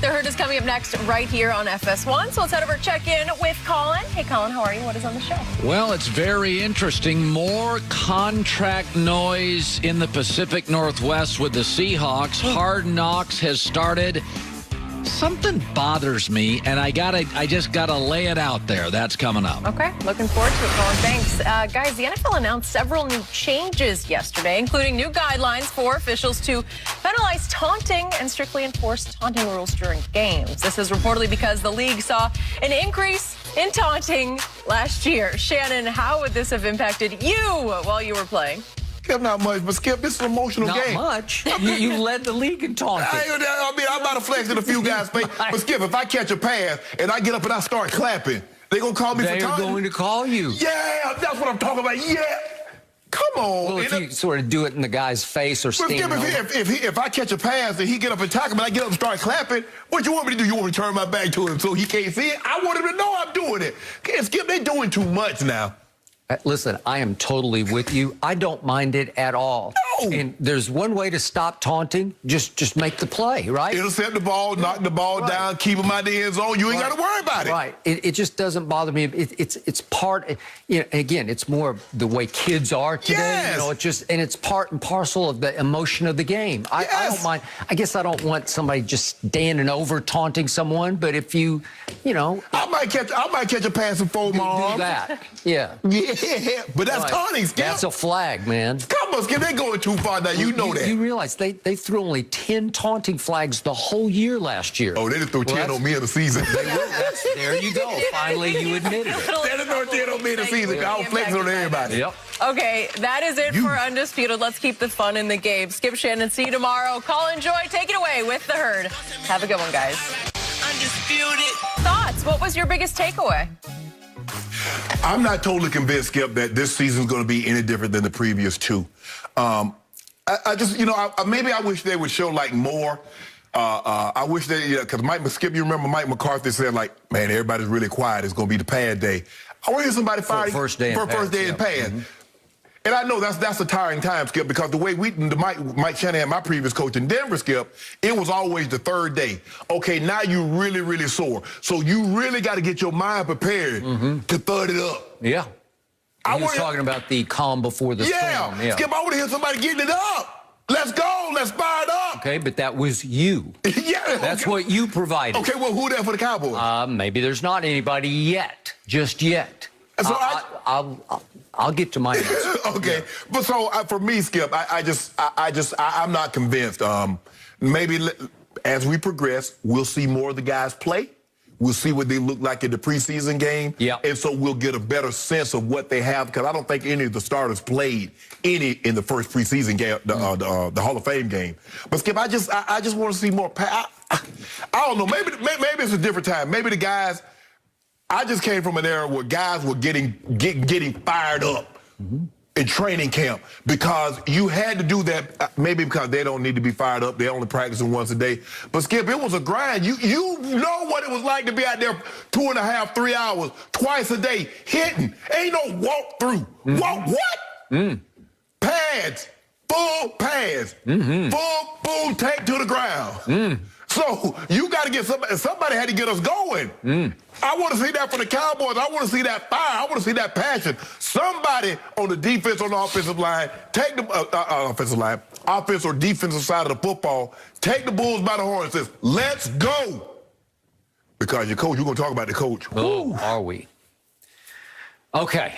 The Herd is coming up next right here on FS1. So let's head over check in with Colin. Hey, Colin, how are you? What is on the show? Well, it's very interesting. More contract noise in the Pacific Northwest with the Seahawks. Hard Knocks has started. Something bothers me, and I just gotta lay it out there. That's coming up. Okay, looking forward to it, Colin. Thanks. Guys, the NFL announced several new changes yesterday, including new guidelines for officials to penalize taunting and strictly enforce taunting rules during games. This is reportedly because the league saw an increase in taunting last year. Shannon, how would this have impacted you while you were playing? Skip, not much, but Skip, this is an emotional game. Not much. You led the league in taunting. I mean, I'm about to flex in a few guys' face. But Skip, if I catch a pass and I get up and I start clapping, they gonna call me for taunting? They're going to call you. Yeah, that's what I'm talking about. Yeah. Come on. Well, if you sort of do it in the guy's face or stand over. If I catch a pass and he get up and tackle me and I get up and start clapping, what you want me to do? You want me to turn my back to him so he can't see it? I want him to know I'm doing it. Skip, they doing too much now. Listen, I am totally with you. I don't mind it at all. No. And there's one way to stop taunting. Just make the play, right? Intercept the ball, knock the ball down, keep him out the end zone. You ain't got to worry about it. Right. It just doesn't bother me. It's part, you know, again, it's more the way kids are today. Yes. You know, it's part and parcel of the emotion of the game. I don't mind. I guess I don't want somebody just standing over taunting someone, but if you know. I might catch a pass and fold my arm. Do that. Yeah. Yeah, but that's taunting, Skip. That's a flag, man. Come on, Skip, they're going too far now. You know that. You realize they threw only 10 taunting flags the whole year last year. Oh, they just threw 10 on me in the season. There you go. Finally, you admitted it. They just threw 10 on me in the season. I was flexing on everybody. Yep. Okay, that is it for Undisputed. Let's keep the fun in the game. Skip, Shannon, see you tomorrow. Colin, Joy, take it away with the Herd. Have a good one, guys. Undisputed. Thoughts? What was your biggest takeaway? I'm not totally convinced, Skip, that this season's going to be any different than the previous two. I just, you know, maybe I wish they would show, like, more. I wish they, because Skip, you remember Mike McCarthy said, like, man, everybody's really quiet. It's going to be the pad day. I want to hear somebody fire first day in pad. And I know that's a tiring time, Skip, because the way Mike Shanahan, my previous coach in Denver, Skip, it was always the third day. Okay, now you really, really sore. So you really got to get your mind prepared to thud it up. Yeah. He was talking about the calm before the storm. Yeah. Skip, I want to hear somebody getting it up. Let's go. Let's fire it up. Okay, but that was you. Yeah. That's what you provided. Okay, well, who there for the Cowboys? Maybe there's not anybody yet. Just yet. So I'll get to my answer. Okay, yeah. But so for me, Skip, I'm not convinced. Maybe as we progress, we'll see more of the guys play. We'll see what they look like in the preseason game. Yeah. And so we'll get a better sense of what they have, because I don't think any of the starters played any in the first preseason game, the Hall of Fame game. But Skip, I just want to see more. I don't know. Maybe it's a different time. Maybe the guys. I just came from an era where guys were getting fired up in training camp, because you had to do that, maybe because they don't need to be fired up. They only practicing once a day. But, Skip, it was a grind. You know what it was like to be out there 2.5, 3 hours, twice a day, hitting. Ain't no walk through. Walk what? Pads, full pads, full tank to the ground. So you got to get somebody had to get us going. I want to see that for the Cowboys. I want to see that fire. I want to see that passion. Somebody on the defense, on the offensive line, take the offense or defensive side of the football, take the Bulls by the horn and says, let's go. Because your coach, you're going to talk about the coach. Oh, are we? Okay,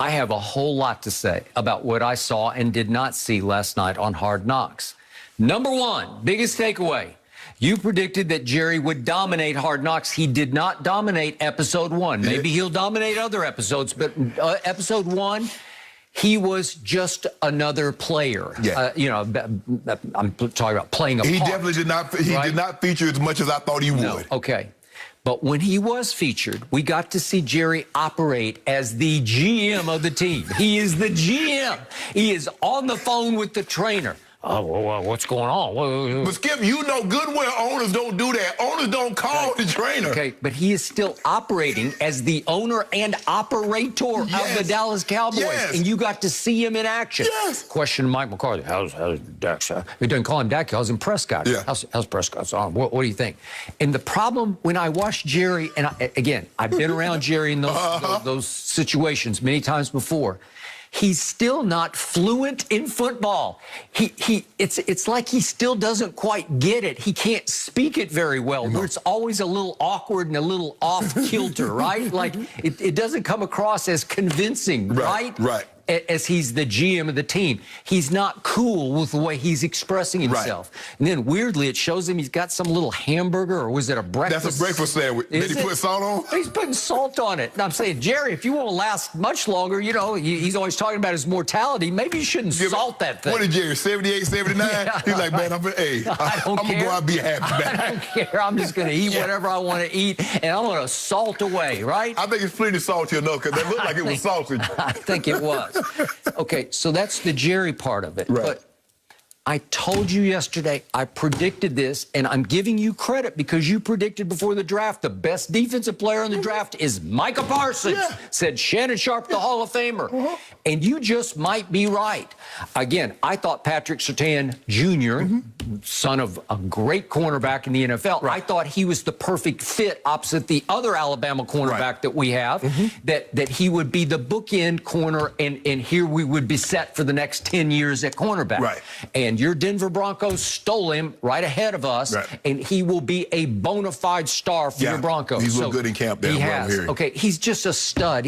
I have a whole lot to say about what I saw and did not see last night on Hard Knocks. Number one, biggest takeaway. You predicted that Jerry would dominate Hard Knocks. He did not dominate episode 1. Maybe he'll dominate other episodes, but episode 1, he was just another player. Yeah. I'm talking about playing a part. He definitely did not. He did not feature as much as I thought he would. Okay. But when he was featured, we got to see Jerry operate as the GM of the team. He is the GM. He is on the phone with the trainer. what's going on? But Skip, you know good well owners don't do that. Owners don't call the trainer. Okay, but he is still operating as the owner and operator of the Dallas Cowboys. Yes. And you got to see him in action. Yes. Question Mike McCarthy. How's Dak? He doesn't call him Dak. He calls him Prescott. Yeah. How's Prescott's arm? What do you think? And the problem when I watched Jerry, and again, I've been around Jerry in those situations many times before. He's still not fluent in football. It's like he still doesn't quite get it. He can't speak it very well. Where it's always a little awkward and a little off kilter, right? Like it doesn't come across as convincing, right? Right. As he's the GM of the team. He's not cool with the way he's expressing himself. Right. And then weirdly, it shows him he's got some little hamburger, or was it a breakfast? That's a breakfast sandwich. Did he put salt on? He's putting salt on it. And I'm saying, Jerry, if you want to last much longer, you know, he's always talking about his mortality. Maybe you shouldn't salt that thing. What did Jerry, 78, 79? Yeah. He's like, man, I'm going to go out and be happy back. I don't care. I'm just going to eat whatever I want to eat, and I'm going to salt away, right? I think it's plenty salty enough because it looked like it was salty. I think it was. Okay, so that's the Jerry part of it. Right. But I told you yesterday, I predicted this, and I'm giving you credit because you predicted before the draft the best defensive player in the draft is Micah Parsons, said Shannon Sharp, the Hall of Famer. And you just might be right. Again, I thought Patrick Surtain Jr., son of a great cornerback in the NFL, I thought he was the perfect fit opposite the other Alabama cornerback that we have, that he would be the bookend corner, and here we would be set for the next 10 years at cornerback. Right. And your Denver Broncos stole him right ahead of us, and he will be a bona fide star for your Broncos. He's looked good in camp there. He has. Okay, he's just a stud.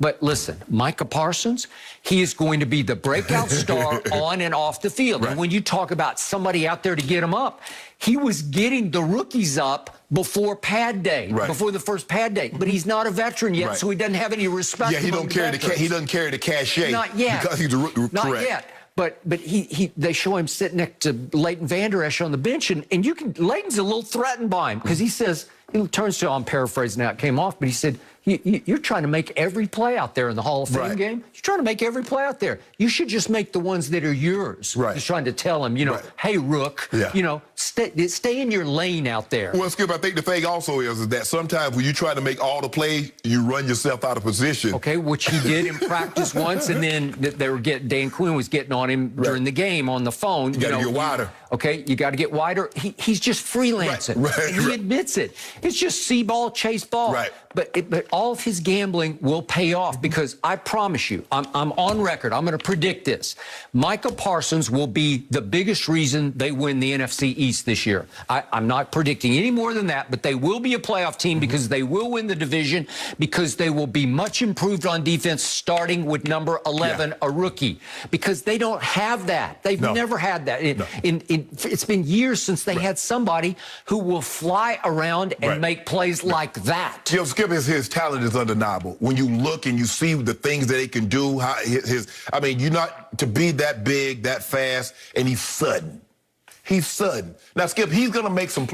But listen, Micah Parsons, he is going to be the breakout star on and off the field. And when you talk about somebody out there to get him up, he was getting the rookies up before pad day, before the first pad day. But he's not a veteran yet, so he doesn't have any respect. Yeah, he doesn't carry the cachet. Not yet. Because he's a rookie. Not yet. But they show him sitting next to Leighton Vander Esch on the bench, and Leighton's a little threatened by him because he says, he turns to, I'm paraphrasing now, it came off, but he said, you're trying to make every play out there in the Hall of Fame game. You're trying to make every play out there. You should just make the ones that are yours. He's trying to tell him, hey, Rook, stay in your lane out there. Well, Skip, I think the thing also is that sometimes when you try to make all the plays, you run yourself out of position. Okay, which he did in practice once, and then Dan Quinn was getting on him during the game on the phone. You got to get wider. Okay, you got to get wider. He's just freelancing. And he admits it. It's just see ball, chase ball. But all of his gambling will pay off because I promise you, I'm on record. I'm going to predict this. Micah Parsons will be the biggest reason they win the NFC East this year. I'm not predicting any more than that, but they will be a playoff team because they will win the division, because they will be much improved on defense, starting with number 11, a rookie, because they don't have that. They've never had that. It's been years since they had somebody who will fly around and make plays like that. Skip, his talent is undeniable. When you look and you see the things that he can do, you're not to be that big, that fast, and he's sudden. He's sudden. Now, Skip, he's gonna make some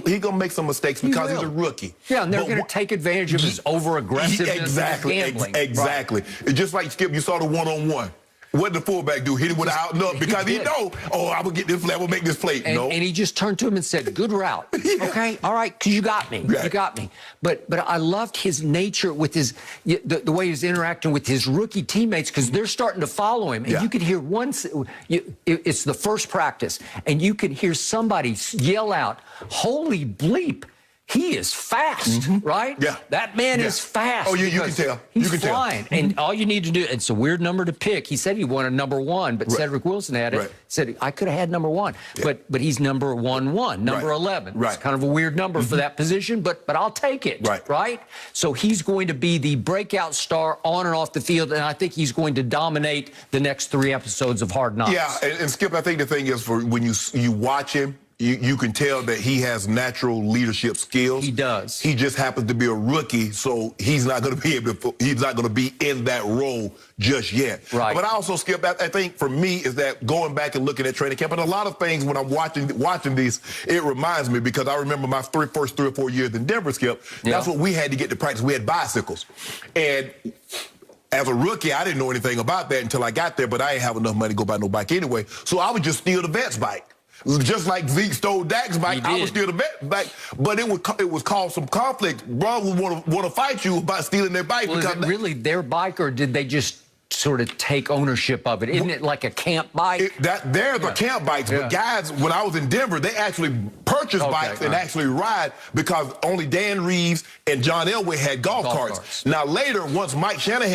mistakes because he's a rookie. Yeah, and they're gonna take advantage of his over-aggressiveness. Exactly. Exactly. It's just like, Skip, you saw the one-on-one. What did the fullback do? Hit him with an out and up because he know, I will get this play, I will make this play. And he just turned to him and said, good route. Okay, all right, because you got me. You got me. But I loved his nature with the way he was interacting with his rookie teammates because they're starting to follow him. And you could hear it's the first practice, and you could hear somebody yell out, holy bleep. He is fast, right? Yeah. That man is fast. Oh, you can tell. He's flying. And all you need to do, it's a weird number to pick. He said he wanted number 1, but Cedric Wilson had it. Said, I could have had number 1. But he's number 1-1, number 11. It's kind of a weird number for that position, but I'll take it, right? So he's going to be the breakout star on and off the field, and I think he's going to dominate the next 3 episodes of Hard Knocks. Yeah, and Skip, I think the thing is, for when you watch him, you can tell that he has natural leadership skills. He does. He just happens to be a rookie, so he's not going to be able to. He's not going to be in that role just yet. But I also, Skip, I think for me is that going back and looking at training camp, and a lot of things when I'm watching these, it reminds me because I remember my first 3 or 4 years in Denver, Skip. That's what we had to get to practice. We had bicycles, and As a rookie, I didn't know anything about that until I got there, but I didn't have enough money to go buy no bike anyway. So I would just steal the vet's bike. Just like Zeke stole Dak's bike, I would steal the vet's bike. But it would cause some conflict. Bro would want to fight you about stealing their bike. Well, is it really their bike, or did they just sort of take ownership of it? Isn't it like a camp bike? They're the camp bikes, but guys, when I was in Denver, they actually purchased bikes and actually ride because only Dan Reeves and John Elway had golf carts. Now later, once Mike Shanahan